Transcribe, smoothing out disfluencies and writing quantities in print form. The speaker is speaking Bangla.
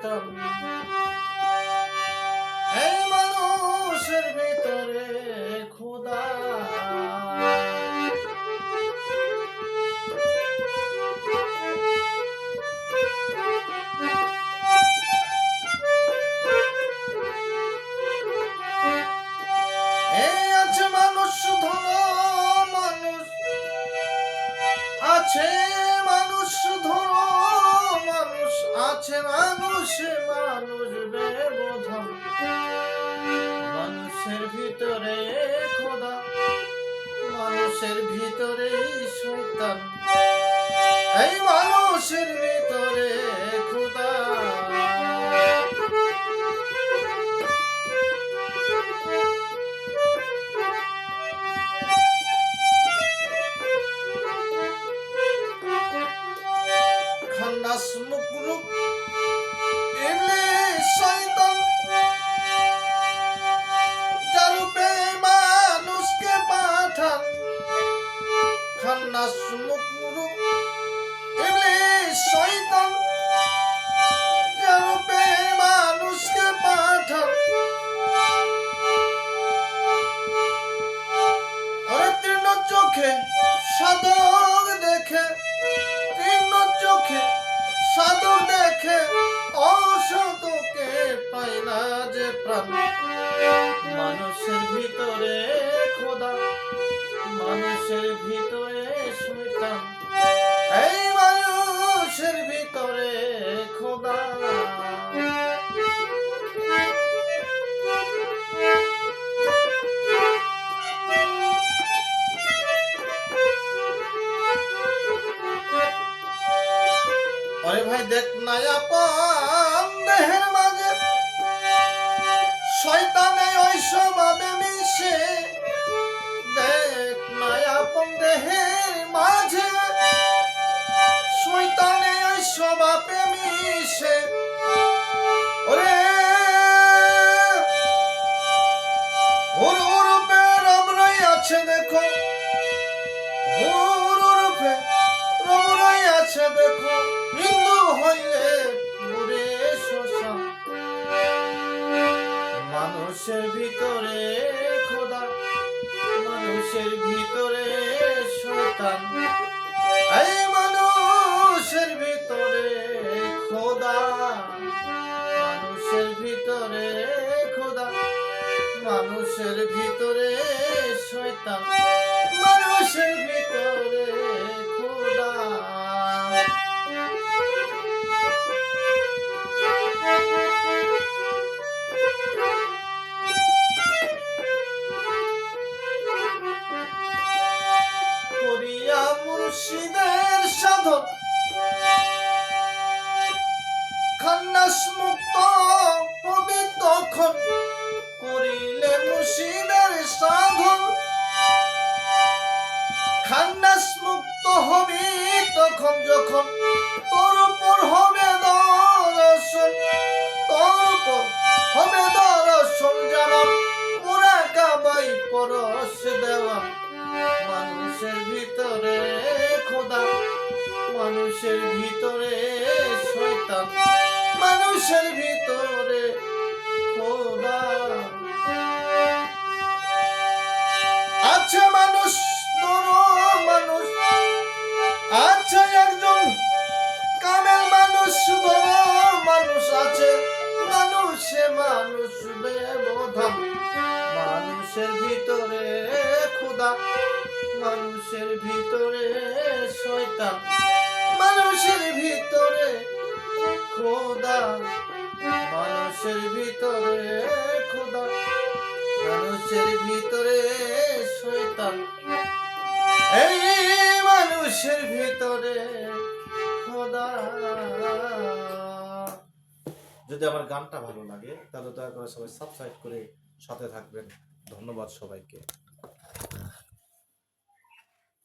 শয়তান এই মানুষের ভিতরে খোদা। এই আছে মানুষ ধন মানুষ আছে মানুষ ধন মানুষ আছে মানুষ ব্যবধান মানুষের ভিতরে খোদা মানুষের ভিতরে শয়তান এই মানুষের ভিতরে খোদা। খান্নাস মুকরুব ইবলিস শয়তান যার রূপে মানুষকে পাঠান খান্নাস মুকরুব ইবলিস শয়তান যার রূপে মানুষকে পাঠান। ওরে তীর্ণ চোখে সাধক দেখে তীর্ণ চোখে সাধক দেখে অসাধকে পায় না যে প্রাণ মানুষের ভিতরে খোদা মানুষের ভিতরে শয়তান এই মানুষের ভিতরে খোদা। ওরে ভাই দেখ না আপন দেহের মাঝে শয়তানে ওই স্বভাবে মিশে দেখ না আপন দেহের মাঝে শয়তানে ওই স্বভাবে মিশে। ওরে ওর রূপে রব রই আছে দেখো ওর রূপে রব রই আছে দেখো হিন্দু হইলে পুরে শোষণ মানুষের ভিতরে খোদা মানুষের ভিতরে শয়তান এই মানুষের ভিতরে খোদা মানুষের ভিতরে খোদা মানুষের ভিতরে শয়তান মানুষের ভিতরে খোদা। করিয়া মুর্শিদের সাধন খান্নাস মুক্ত হবি তখন করিলে মুর্শিদের সাধন খান্নাস মুক্ত হবি তখন যখন তোর উপর হবে দর্শন তোর উপর হবে দর্শন যেমন মোরা কাবাই পরশ দেওয়া মানুষের ভিতরে খোদা মানুষের ভিতরে শয়তান মানুষের ভিতরে খোদা। আছে মানুষ মানুষ আছে একজন কামেল মানুষ মানুষ আছে মানুষে মানুষ ব্যবধান মানুষের ভিতরে খোদা মানুষের ভিতরে শয়তান মানুষের ভিতরে খোদা মানুষের ভিতরে খোদা মানুষের ভিতরে শয়তান এই মানুষের ভিতরে খোদা। যদি আমার গানটা ভালো লাগে তাহলে দয়া করে সবাই সাবস্ক্রাইব করে সাথে থাকবেন। ধন্যবাদ সবাইকে।